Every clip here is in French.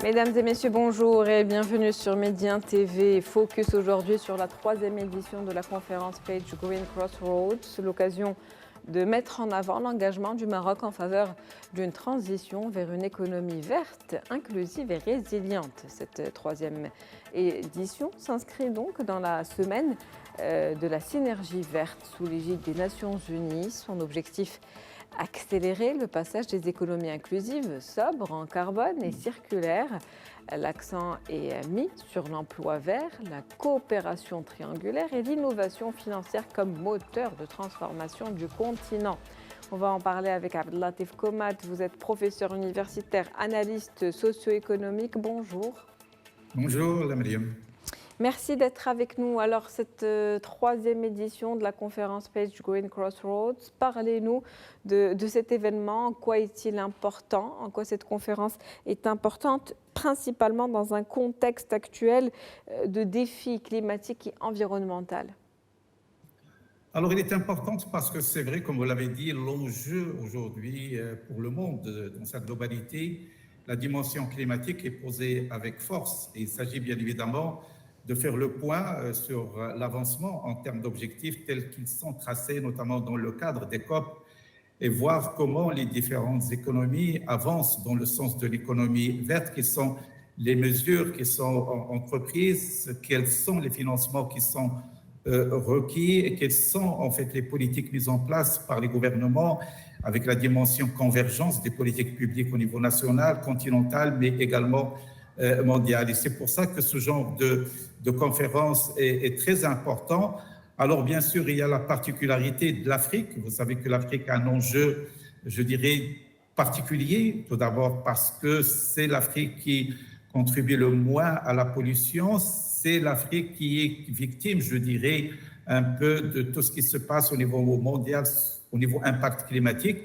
Mesdames et messieurs, bonjour et bienvenue sur Médien TV. Focus aujourd'hui sur la 3e édition de la conférence Page Green Crossroads, l'occasion de mettre en avant l'engagement du Maroc en faveur d'une transition vers une économie verte, inclusive et résiliente. Cette 3e édition s'inscrit donc dans la semaine de la synergie verte sous l'égide des Nations Unies. Son objectif: accélérer le passage des économies inclusives, sobres en carbone et circulaires. L'accent est mis sur l'emploi vert, la coopération triangulaire et l'innovation financière comme moteur de transformation du continent. On va en parler avec Abdellatif Komat. Vous êtes professeur universitaire, analyste socio-économique. Bonjour. Bonjour, la Mariam. Merci d'être avec nous. Alors, cette 3e édition de la conférence Page Green Crossroads, parlez-nous de cet événement. En quoi est-il important? En quoi cette conférence est importante, principalement dans un contexte actuel de défis climatiques et environnementaux? Alors, il est important parce que c'est vrai, comme vous l'avez dit, l'enjeu aujourd'hui pour le monde dans sa globalité, la dimension climatique est posée avec force. Et il s'agit bien évidemment de faire le point sur l'avancement en termes d'objectifs tels qu'ils sont tracés, notamment dans le cadre des COP, et voir comment les différentes économies avancent dans le sens de l'économie verte, quelles sont les mesures qui sont entreprises, quels sont les financements qui sont requis et quelles sont en fait les politiques mises en place par les gouvernements avec la dimension convergence des politiques publiques au niveau national, continental, mais également mondial. Et c'est pour ça que ce genre de conférence est très important. Alors, bien sûr, il y a la particularité de l'Afrique. Vous savez que l'Afrique a un enjeu, je dirais, particulier. Tout d'abord parce que c'est l'Afrique qui contribue le moins à la pollution. C'est l'Afrique qui est victime, je dirais, un peu de tout ce qui se passe au niveau mondial, au niveau impact climatique.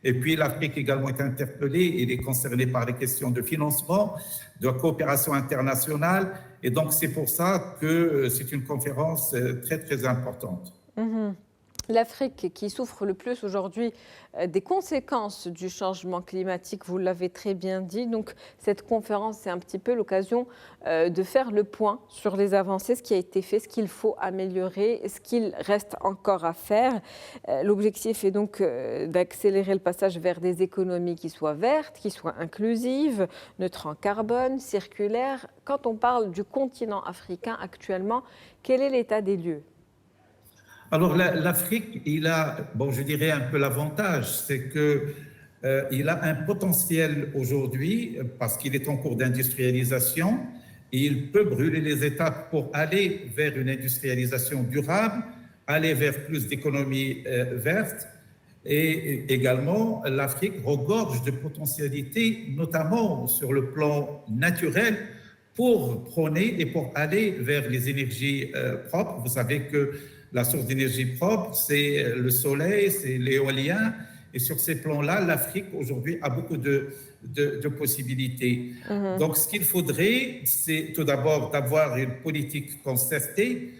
Et puis l'Afrique également est interpellée, elle est concernée par les questions de financement, de coopération internationale. Et donc c'est pour ça que c'est une conférence très, très importante. L'Afrique qui souffre le plus aujourd'hui des conséquences du changement climatique, vous l'avez très bien dit. Donc cette conférence, c'est un petit peu l'occasion de faire le point sur les avancées, ce qui a été fait, ce qu'il faut améliorer, ce qu'il reste encore à faire. L'objectif est donc d'accélérer le passage vers des économies qui soient vertes, qui soient inclusives, neutres en carbone, circulaires. Quand on parle du continent africain actuellement, quel est l'état des lieux ? Alors l'Afrique, il a, bon, je dirais un peu l'avantage, c'est que il a un potentiel aujourd'hui parce qu'il est en cours d'industrialisation et il peut brûler les étapes pour aller vers une industrialisation durable, aller vers plus d'économie verte. Et également, l'Afrique regorge de potentialités, notamment sur le plan naturel, pour prôner et pour aller vers les énergies propres. Vous savez que la source d'énergie propre, c'est le soleil, c'est l'éolien. Et sur ces plans-là, l'Afrique aujourd'hui a beaucoup de possibilités. Donc, ce qu'il faudrait, c'est tout d'abord d'avoir une politique concertée.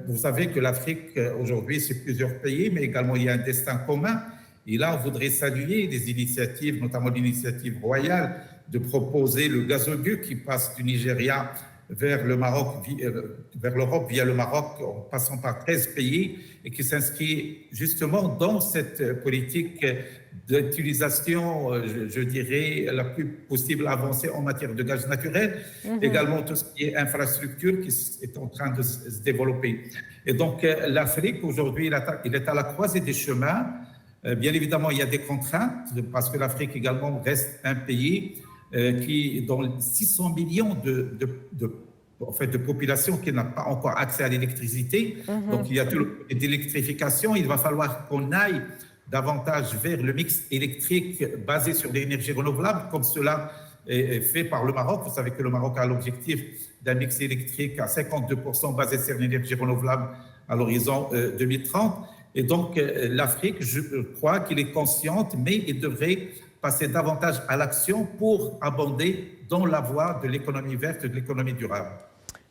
Vous savez que l'Afrique aujourd'hui, c'est plusieurs pays, mais également il y a un destin commun. Et là, on voudrait saluer des initiatives, notamment l'initiative royale de proposer le gazoduc qui passe du Nigeria vers le Maroc, vers l'Europe via le Maroc, en passant par 13 pays, et qui s'inscrit justement dans cette politique d'utilisation, je dirais, la plus possible avancée en matière de gaz naturel, également tout ce qui est infrastructure qui est en train de se développer. Et donc, l'Afrique, aujourd'hui, il est à la croisée des chemins. Bien évidemment, il y a des contraintes, parce que l'Afrique également reste un pays dont 600 millions de population qui n'a pas encore accès à l'électricité. Donc, il y a tout d'électrification. Il va falloir qu'on aille davantage vers le mix électrique basé sur des énergies renouvelables, comme cela est fait par le Maroc. Vous savez que le Maroc a l'objectif d'un mix électrique à 52% basé sur l'énergie renouvelable à l'horizon 2030. Et donc, l'Afrique, je crois qu'il est consciente, mais il devrait passer davantage à l'action pour abonder dans la voie de l'économie verte et de l'économie durable.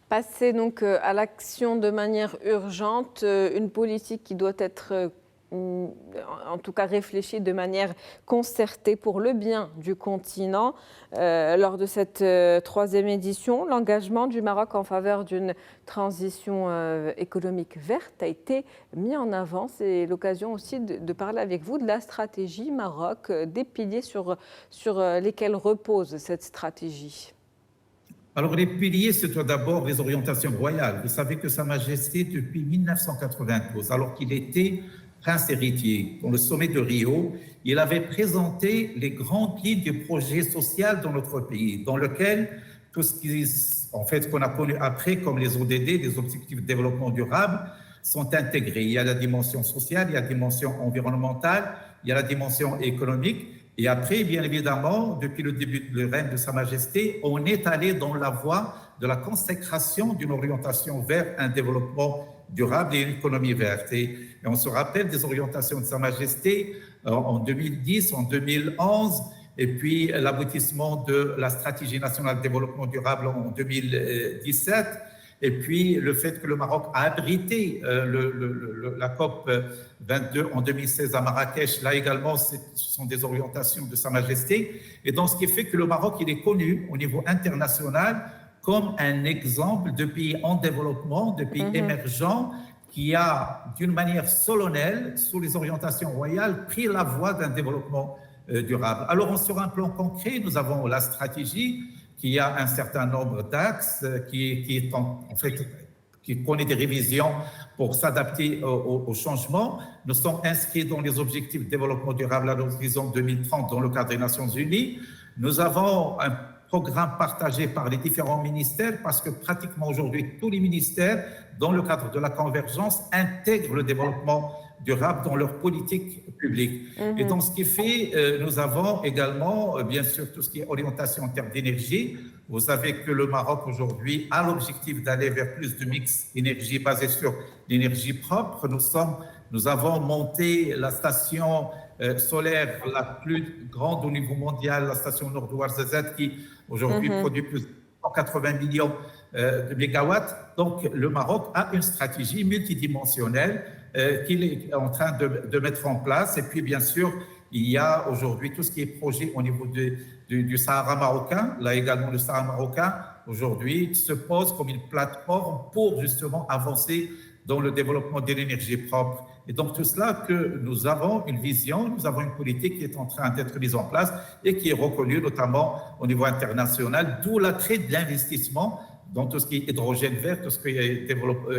Passer donc à l'action de manière urgente, une politique qui doit être en tout cas réfléchi de manière concertée pour le bien du continent. Lors de cette troisième édition, l'engagement du Maroc en faveur d'une transition économique verte a été mis en avant. C'est l'occasion aussi de parler avec vous de la stratégie Maroc, des piliers sur lesquels repose cette stratégie. Alors, les piliers, c'est tout d'abord les orientations royales. Vous savez que Sa Majesté, depuis 1992, alors qu'il était prince héritier, dans le sommet de Rio, il avait présenté les grandes lignes du projet social dans notre pays, dans lequel tout ce qu'on a connu après, comme les ODD, les objectifs de développement durable, sont intégrés. Il y a la dimension sociale, il y a la dimension environnementale, il y a la dimension économique. Et après, bien évidemment, depuis le début du règne de Sa Majesté, on est allé dans la voie de la consécration d'une orientation vers un développement durable et une économie verte. Et on se rappelle des orientations de Sa Majesté en 2010, en 2011, et puis l'aboutissement de la stratégie nationale de développement durable en 2017. Et puis, le fait que le Maroc a abrité la COP 22 en 2016 à Marrakech, là également, ce sont des orientations de Sa Majesté. Et donc, ce qui fait que le Maroc, il est connu au niveau international comme un exemple de pays en développement, de pays émergents, qui a, d'une manière solennelle, sous les orientations royales, pris la voie d'un développement durable. Alors, sur un plan concret, nous avons la stratégie, qui a un certain nombre d'axes, qui connaît des révisions pour s'adapter aux changements. Nous sommes inscrits dans les objectifs de développement durable à l'horizon 2030 dans le cadre des Nations Unies. Nous avons un programme partagé par les différents ministères parce que pratiquement aujourd'hui, tous les ministères, dans le cadre de la convergence, intègrent le développement durable dans leur politique publique. Et donc, ce qui fait, nous avons également, bien sûr, tout ce qui est orientation en termes d'énergie. Vous savez que le Maroc, aujourd'hui, a l'objectif d'aller vers plus de mix énergie basé sur l'énergie propre. Nous avons monté la station solaire la plus grande au niveau mondial, la station Nord-Ouarzazate, qui aujourd'hui produit plus de 180 millions de mégawatts. Donc, le Maroc a une stratégie multidimensionnelle qu'il est en train de mettre en place. Et puis, bien sûr, il y a aujourd'hui tout ce qui est projet au niveau du Sahara marocain. Là également, le Sahara marocain, aujourd'hui, se pose comme une plateforme pour justement avancer dans le développement de l'énergie propre. Et donc, tout cela que nous avons une vision, nous avons une politique qui est en train d'être mise en place et qui est reconnue notamment au niveau international, d'où l'attrait de l'investissement dans tout ce qui est hydrogène vert, tout ce qui est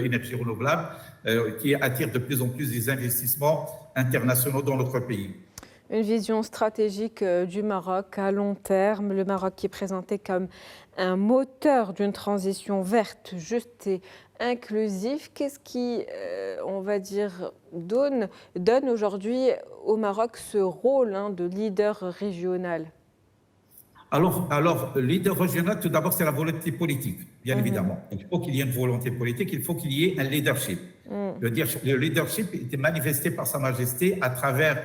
énergie renouvelable, qui attire de plus en plus des investissements internationaux dans notre pays. Une vision stratégique du Maroc à long terme, le Maroc qui est présenté comme un moteur d'une transition verte, juste et inclusive. Qu'est-ce qui, on va dire, donne aujourd'hui au Maroc ce rôle de leader régional ? Alors, le leader régional, tout d'abord, c'est la volonté politique, bien évidemment. Il faut qu'il y ait une volonté politique, il faut qu'il y ait un leadership. Le leadership était manifesté par Sa Majesté à travers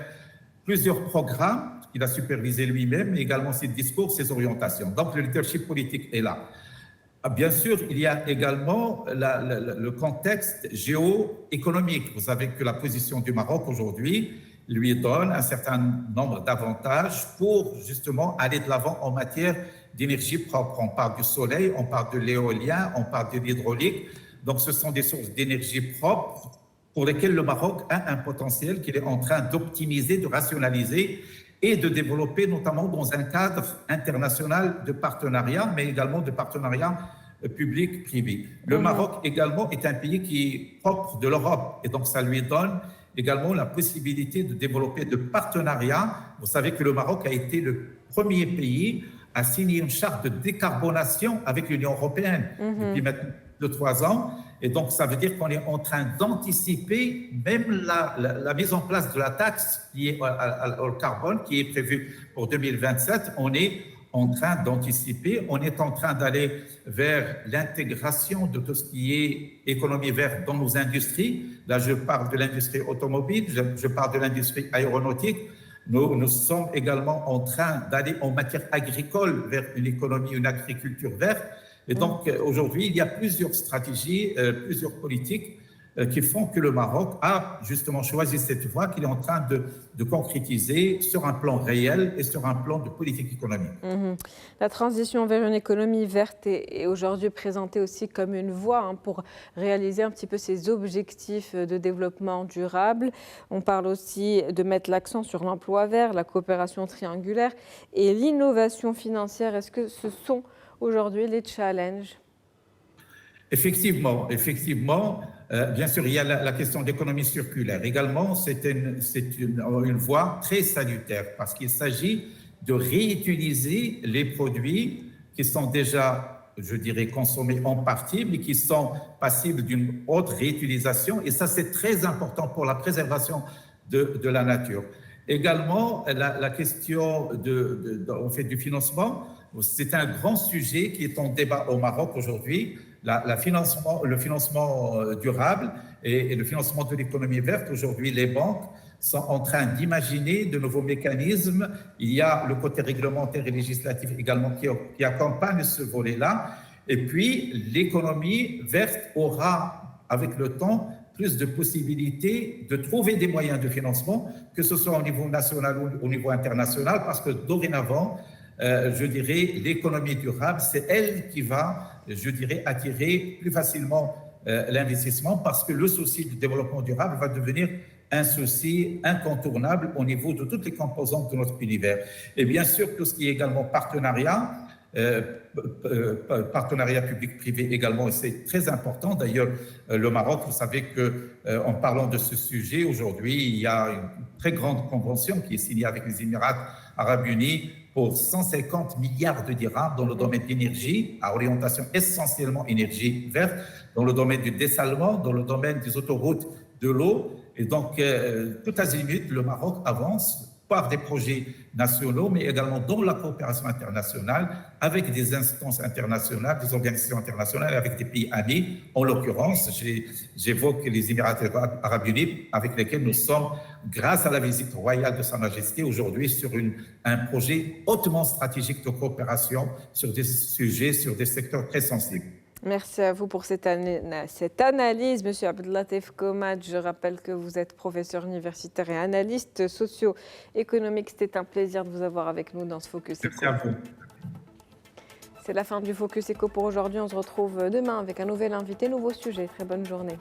plusieurs programmes qu'il a supervisés lui-même, mais également ses discours, ses orientations. Donc, le leadership politique est là. Bien sûr, il y a également le contexte géoéconomique. Vous savez que la position du Maroc aujourd'hui lui donne un certain nombre d'avantages pour justement aller de l'avant en matière d'énergie propre. On parle du soleil, on parle de l'éolien, on parle de l'hydraulique. Donc, ce sont des sources d'énergie propre pour lesquelles le Maroc a un potentiel qu'il est en train d'optimiser, de rationaliser et de développer, notamment dans un cadre international de partenariat, mais également de partenariat public-privé. Le Maroc également est un pays qui est propre de l'Europe et donc ça lui donne également la possibilité de développer de partenariats. Vous savez que le Maroc a été le premier pays à signer une charte de décarbonation avec l'Union européenne depuis maintenant 2-3 ans. Et donc, ça veut dire qu'on est en train d'anticiper même la mise en place de la taxe liée au carbone qui est prévue pour 2027. On est en train d'anticiper, on est en train d'aller vers l'intégration de tout ce qui est économie verte dans nos industries. Là, je parle de l'industrie automobile, je parle de l'industrie aéronautique. Nous sommes également en train d'aller en matière agricole vers une économie, une agriculture verte. Et donc, aujourd'hui, il y a plusieurs stratégies, plusieurs politiques qui font que le Maroc a justement choisi cette voie qu'il est en train de concrétiser sur un plan réel et sur un plan de politique économique. La transition vers une économie verte est aujourd'hui présentée aussi comme une voie pour réaliser un petit peu ces objectifs de développement durable. On parle aussi de mettre l'accent sur l'emploi vert, la coopération triangulaire et l'innovation financière. Est-ce que ce sont aujourd'hui les challenges? Effectivement, bien sûr, il y a la question d'économie circulaire. Également, c'est une voie très salutaire parce qu'il s'agit de réutiliser les produits qui sont déjà, je dirais, consommés en partie, mais qui sont passibles d'une autre réutilisation. Et ça, c'est très important pour la préservation de la nature. Également, la question du financement, c'est un grand sujet qui est en débat au Maroc aujourd'hui. Le financement durable et le financement de l'économie verte. Aujourd'hui, les banques sont en train d'imaginer de nouveaux mécanismes. Il y a le côté réglementaire et législatif également qui accompagne ce volet-là. Et puis, l'économie verte aura, avec le temps, plus de possibilités de trouver des moyens de financement, que ce soit au niveau national ou au niveau international, parce que dorénavant, je dirais, l'économie durable, c'est elle qui va, je dirais, attirer plus facilement l'investissement parce que le souci du développement durable va devenir un souci incontournable au niveau de toutes les composantes de notre univers. Et bien sûr, tout ce qui est également partenariat public-privé également, c'est très important. D'ailleurs, le Maroc, vous savez qu'en parlant de ce sujet, aujourd'hui, il y a une très grande convention qui est signée avec les Émirats arabes unis pour 150 milliards de dirhams dans le domaine d'énergie, à orientation essentiellement énergie verte, dans le domaine du dessalement, dans le domaine des autoroutes de l'eau. Et donc, tout azimut, le Maroc avance par des projets nationaux, mais également dans la coopération internationale avec des instances internationales, des organisations internationales, avec des pays amis. En l'occurrence, j'évoque les Émirats arabes unis, avec lesquels nous sommes, grâce à la visite royale de Sa Majesté, aujourd'hui sur un projet hautement stratégique de coopération sur des sujets, sur des secteurs très sensibles. Merci à vous pour cette analyse, Monsieur Abdellatif Komad. Je rappelle que vous êtes professeur universitaire et analyste socio-économique. C'était un plaisir de vous avoir avec nous dans ce Focus Eco. Merci à vous. C'est la fin du Focus Eco pour aujourd'hui. On se retrouve demain avec un nouvel invité, nouveau sujet. Très bonne journée.